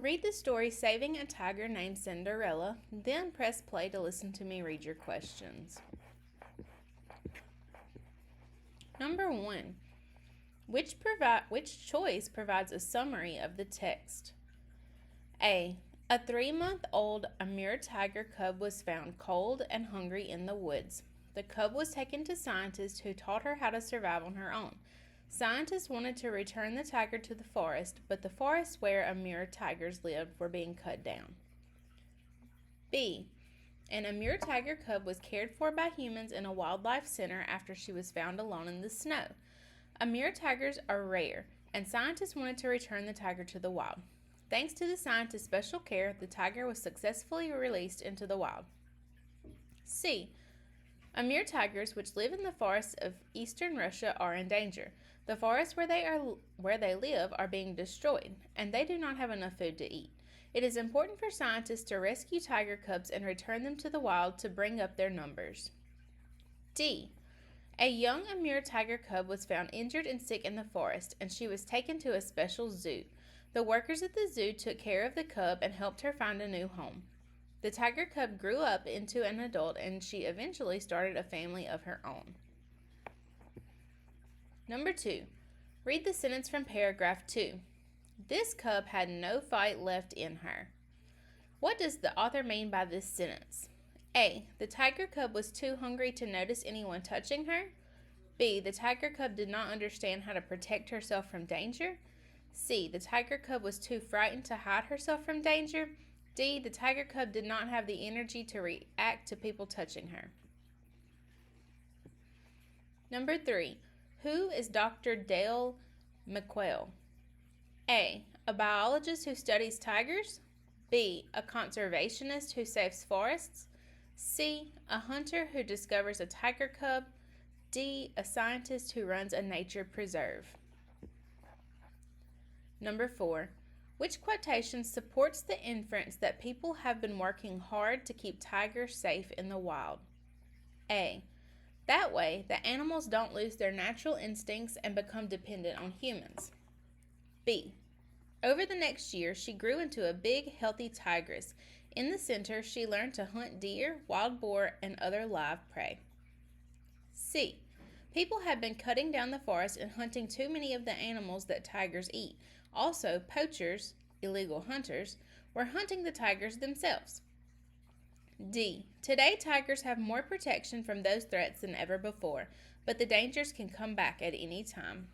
Read the story Saving a Tiger Named Cinderella, then press play to listen to me read your questions. Number 1. Which choice provides a summary of the text? A. A 3-month-old Amur tiger cub was found cold and hungry in the woods. The cub was taken to scientists who taught her how to survive on her own. Scientists wanted to return the tiger to the forest, but the forests where Amur tigers lived were being cut down. B. An Amur tiger cub was cared for by humans in a wildlife center after she was found alone in the snow. Amur tigers are rare, and scientists wanted to return the tiger to the wild. Thanks to the scientists' special care, the tiger was successfully released into the wild. C. Amur tigers, which live in the forests of eastern Russia, are in danger. The forests where they live are being destroyed, and they do not have enough food to eat. It is important for scientists to rescue tiger cubs and return them to the wild to bring up their numbers. D. A young Amur tiger cub was found injured and sick in the forest, and she was taken to a special zoo. The workers at the zoo took care of the cub and helped her find a new home. The tiger cub grew up into an adult, and she eventually started a family of her own. Number 2. Read the sentence from paragraph 2. This cub had no fight left in her. What does the author mean by this sentence? A. The tiger cub was too hungry to notice anyone touching her. B. The tiger cub did not understand how to protect herself from danger. C. The tiger cub was too frightened to hide herself from danger. D. The tiger cub did not have the energy to react to people touching her. Number 3. Who is Dr. Dale McQuail? A. A biologist who studies tigers. B. A conservationist who saves forests. C. A hunter who discovers a tiger cub. D. A scientist who runs a nature preserve. Number 4. Which quotation supports the inference that people have been working hard to keep tigers safe in the wild? A. That way, the animals don't lose their natural instincts and become dependent on humans. B. Over the next year, she grew into a big, healthy tigress. In the center, she learned to hunt deer, wild boar, and other live prey. C. People have been cutting down the forest and hunting too many of the animals that tigers eat. Also, poachers, illegal hunters, were hunting the tigers themselves. D. Today, tigers have more protection from those threats than ever before, but the dangers can come back at any time.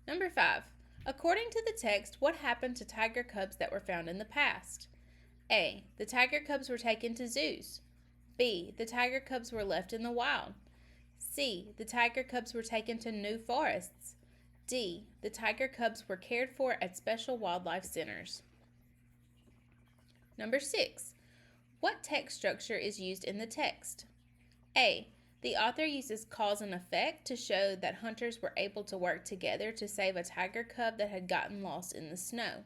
Number 5. According to the text, what happened to tiger cubs that were found in the past? A. The tiger cubs were taken to zoos. B. The tiger cubs were left in the wild. C. The tiger cubs were taken to new forests. D. The tiger cubs were cared for at special wildlife centers. Number 6. What text structure is used in the text? A. The author uses cause and effect to show that hunters were able to work together to save a tiger cub that had gotten lost in the snow.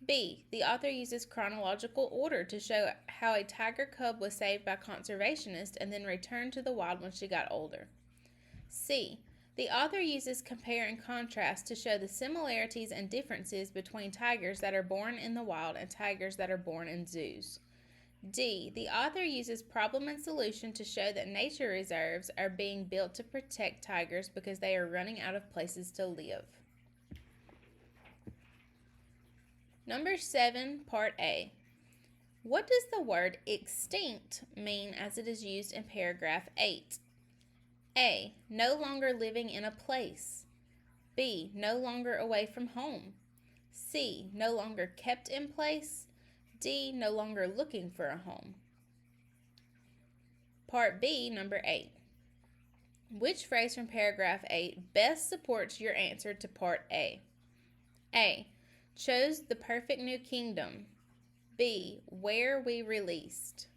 B. The author uses chronological order to show how a tiger cub was saved by conservationists and then returned to the wild when she got older. C. The author uses compare and contrast to show the similarities and differences between tigers that are born in the wild and tigers that are born in zoos. D. The author uses problem and solution to show that nature reserves are being built to protect tigers because they are running out of places to live. Number 7, Part A. What does the word extinct mean as it is used in paragraph 8? A. No longer living in a place. B. No longer away from home. C. No longer kept in place. D. No longer looking for a home. Part B, number 8. Which phrase from paragraph 8 best supports your answer to Part A? A. Chose the perfect new kingdom. B. Where we released.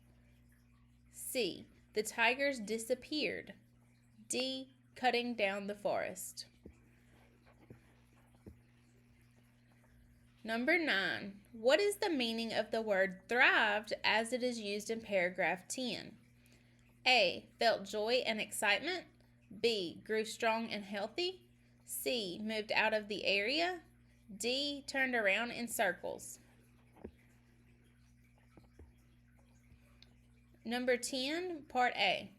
C. The tigers disappeared. D. Cutting down the forest. Number 9. What is the meaning of the word thrived as it is used in paragraph 10? A. Felt joy and excitement. B. Grew strong and healthy. C. Moved out of the area. D. Turned around in circles. Number 10, Part A.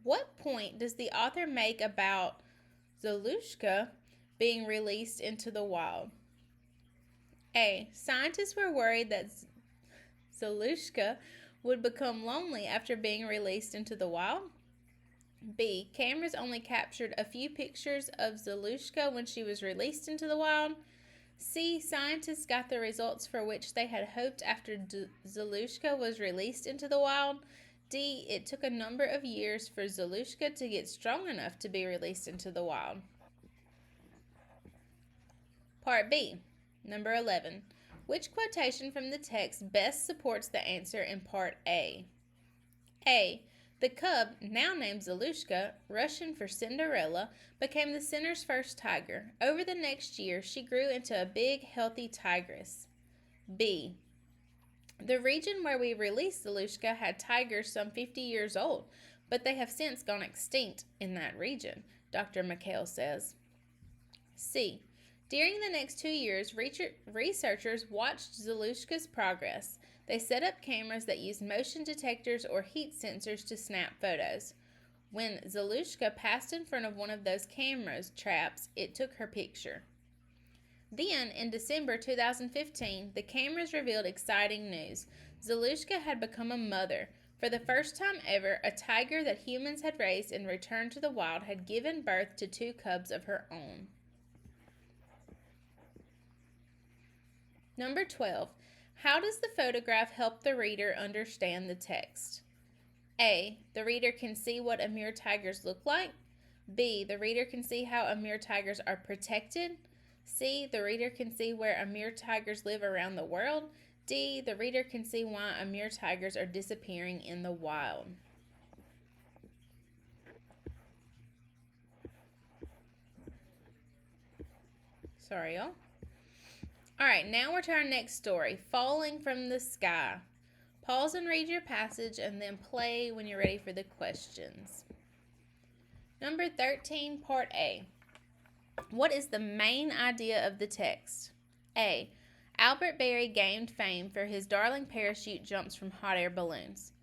What point does the author make about Zolushka being released into the wild? A. Scientists were worried that Zolushka would become lonely after being released into the wild. B. Cameras only captured a few pictures of Zolushka when she was released into the wild. C. Scientists got the results for which they had hoped after Zolushka was released into the wild. D. It took a number of years for Zolushka to get strong enough to be released into the wild. Part B. Number 11. Which quotation from the text best supports the answer in Part A? A. The cub, now named Zolushka, Russian for Cinderella, became the center's first tiger. Over the next year, she grew into a big, healthy tigress. B. The region where we released Zolushka had tigers some 50 years old, but they have since gone extinct in that region, Dr. McHale says. C. During the next 2 years, researchers watched Zolushka's progress. They set up cameras that used motion detectors or heat sensors to snap photos. When Zolushka passed in front of one of those cameras traps, it took her picture. Then, in December 2015, the cameras revealed exciting news. Zolushka had become a mother. For the first time ever, a tiger that humans had raised and returned to the wild had given birth to 2 cubs of her own. Number 12. How does the photograph help the reader understand the text? A. The reader can see what Amur tigers look like. B. The reader can see how Amur tigers are protected. C. The reader can see where Amur tigers live around the world. D. The reader can see why Amur tigers are disappearing in the wild. Sorry, y'all. Alright, now we're to our next story, Falling from the Sky. Pause and read your passage and then play when you're ready for the questions. Number 13, Part A. What is the main idea of the text? A. Albert Berry gained fame for his darling parachute jumps from hot air balloons.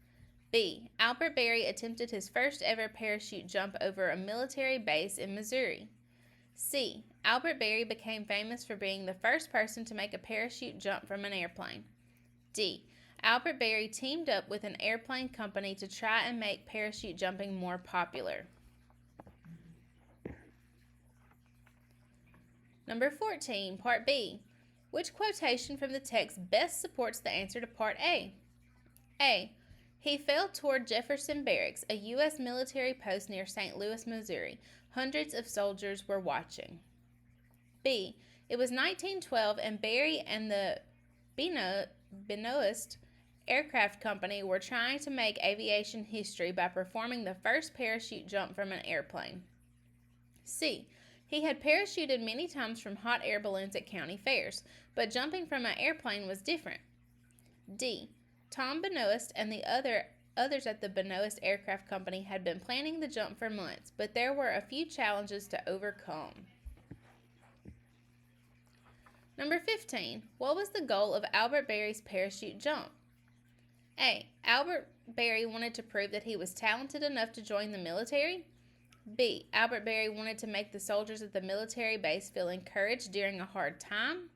B. Albert Berry attempted his first ever parachute jump over a military base in Missouri. C. Albert Berry became famous for being the first person to make a parachute jump from an airplane. D. Albert Berry teamed up with an airplane company to try and make parachute jumping more popular. Number 14, Part B. Which quotation from the text best supports the answer to Part A? A. He fell toward Jefferson Barracks, a U.S. military post near St. Louis, Missouri. Hundreds of soldiers were watching. B. It was 1912 and Berry and the Benoist Aircraft Company were trying to make aviation history by performing the first parachute jump from an airplane. C. He had parachuted many times from hot air balloons at county fairs, but jumping from an airplane was different. D. Tom Benoist and the others at the Benoist Aircraft Company had been planning the jump for months, but there were a few challenges to overcome. Number 15. What was the goal of Albert Berry's parachute jump? A. Albert Berry wanted to prove that he was talented enough to join the military. B. Albert Berry wanted to make the soldiers at the military base feel encouraged during a hard time.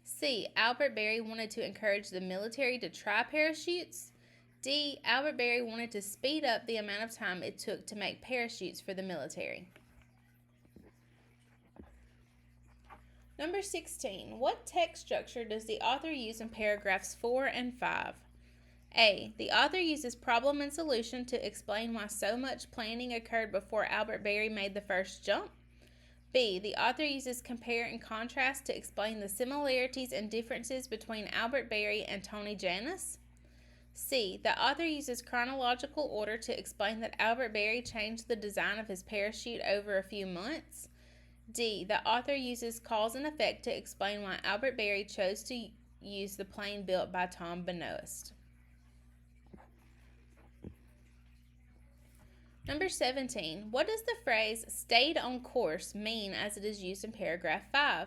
C. Albert Berry wanted to encourage the military to try parachutes. D. Albert Berry wanted to speed up the amount of time it took to make parachutes for the military. Number 16. What text structure does the author use in paragraphs 4 and 5? A. The author uses problem and solution to explain why so much planning occurred before Albert Berry made the first jump. B. The author uses compare and contrast to explain the similarities and differences between Albert Berry and Tony Jannus. C. The author uses chronological order to explain that Albert Berry changed the design of his parachute over a few months. D. The author uses cause and effect to explain why Albert Berry chose to use the plane built by Tom Benoist. Number 17. What does the phrase stayed on course mean as it is used in paragraph 5?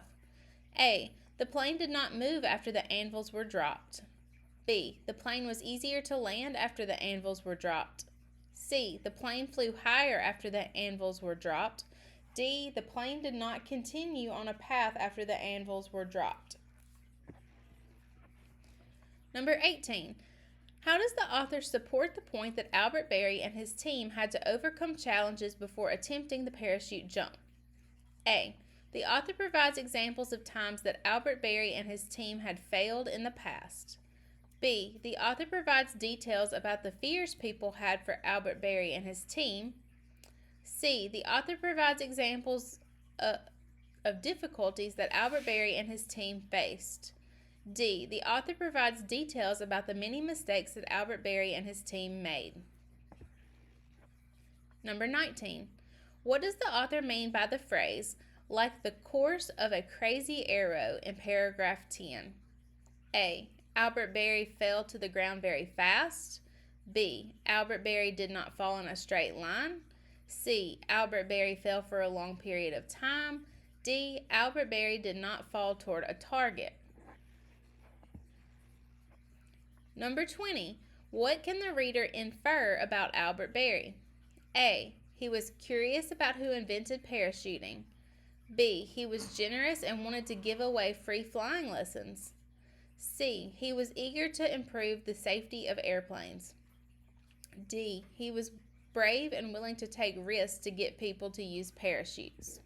A. The plane did not move after the anvils were dropped. B. The plane was easier to land after the anvils were dropped. C. The plane flew higher after the anvils were dropped. D. The plane did not continue on a path after the anvils were dropped. Number 18. How does the author support the point that Albert Berry and his team had to overcome challenges before attempting the parachute jump? A. The author provides examples of times that Albert Berry and his team had failed in the past. B. The author provides details about the fears people had for Albert Berry and his team. C. The author provides examples of difficulties that Albert Berry and his team faced. D. The author provides details about the many mistakes that Albert Berry and his team made. Number 19. What does the author mean by the phrase, like the course of a crazy arrow, in paragraph 10? A. Albert Berry fell to the ground very fast. B. Albert Berry did not fall in a straight line. C. Albert Berry fell for a long period of time. D. Albert Berry did not fall toward a target. Number 20. What can the reader infer about Albert Berry? A. He was curious about who invented parachuting. B. He was generous and wanted to give away free flying lessons. C. He was eager to improve the safety of airplanes. D. He was brave and willing to take risks to get people to use parachutes.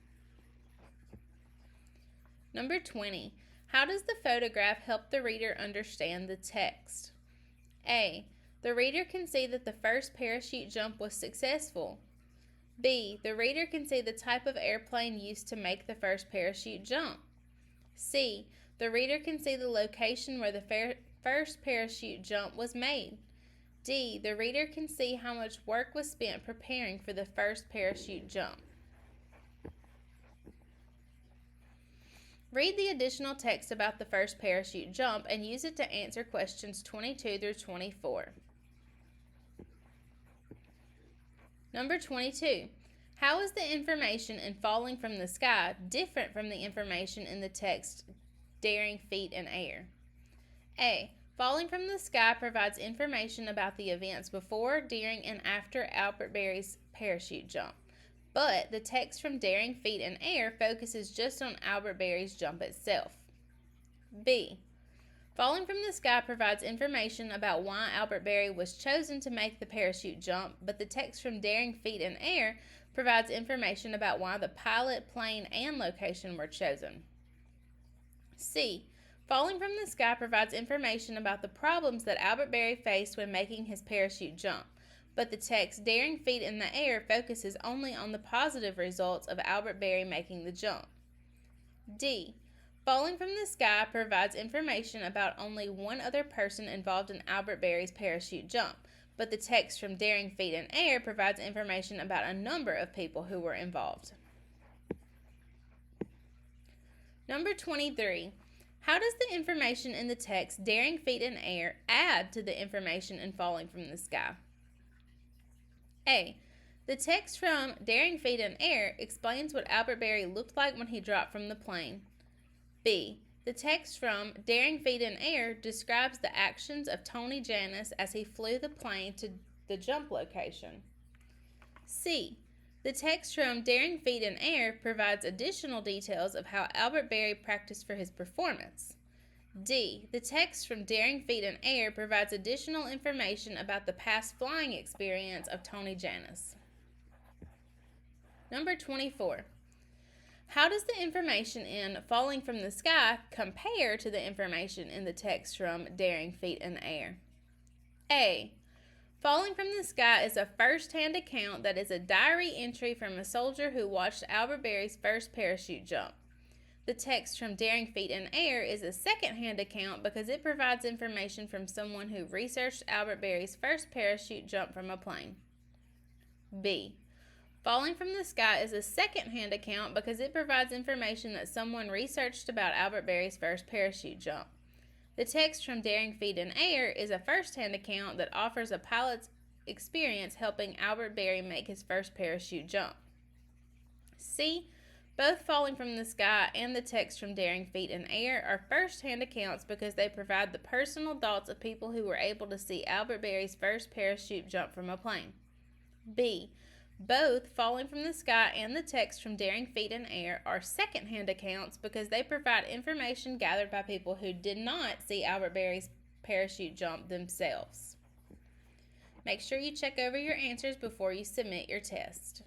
Number 20. How does the photograph help the reader understand the text? A. The reader can see that the first parachute jump was successful. B. The reader can see the type of airplane used to make the first parachute jump. C. The reader can see the location where the first parachute jump was made. D. The reader can see how much work was spent preparing for the first parachute jump. Read the additional text about the first parachute jump and use it to answer questions 22 through 24. Number 22. How is the information in Falling from the Sky different from the information in the text Daring Feet in Air? A. Falling from the Sky provides information about the events before, during, and after Albert Berry's parachute jump, but the text from Daring Feet in Air focuses just on Albert Berry's jump itself. B. Falling from the Sky provides information about why Albert Berry was chosen to make the parachute jump, but the text from Daring Feet in Air provides information about why the pilot, plane, and location were chosen. C. Falling from the Sky provides information about the problems that Albert Berry faced when making his parachute jump, but the text Daring Feet in the Air focuses only on the positive results of Albert Berry making the jump. D. Falling from the Sky provides information about only one other person involved in Albert Berry's parachute jump, but the text from Daring Feet in Air provides information about a number of people who were involved. Number 23. How does the information in the text Daring Feet in Air add to the information in Falling from the Sky? A. The text from Daring Feet in Air explains what Albert Berry looked like when he dropped from the plane. B. The text from Daring Feet in Air describes the actions of Tony Jannus as he flew the plane to the jump location. C. The text from Daring Feet in Air provides additional details of how Albert Berry practiced for his performance. D. The text from Daring Feet in Air provides additional information about the past flying experience of Tony Jannus. Number 24. How does the information in Falling from the Sky compare to the information in the text from Daring Feet in Air? A. Falling from the Sky is a first-hand account that is a diary entry from a soldier who watched Albert Berry's first parachute jump. The text from Daring Feet in Air is a second-hand account because it provides information from someone who researched Albert Berry's first parachute jump from a plane. B. Falling from the Sky is a second-hand account because it provides information that someone researched about Albert Berry's first parachute jump. The text from Daring Feet in Air is a first-hand account that offers a pilot's experience helping Albert Berry make his first parachute jump. C. Both Falling from the Sky and the text from Daring Feet in Air are first-hand accounts because they provide the personal thoughts of people who were able to see Albert Berry's first parachute jump from a plane. B. Both Falling from the Sky and the text from Daring Feet in Air are second-hand accounts because they provide information gathered by people who did not see Albert Berry's parachute jump themselves. Make sure you check over your answers before you submit your test.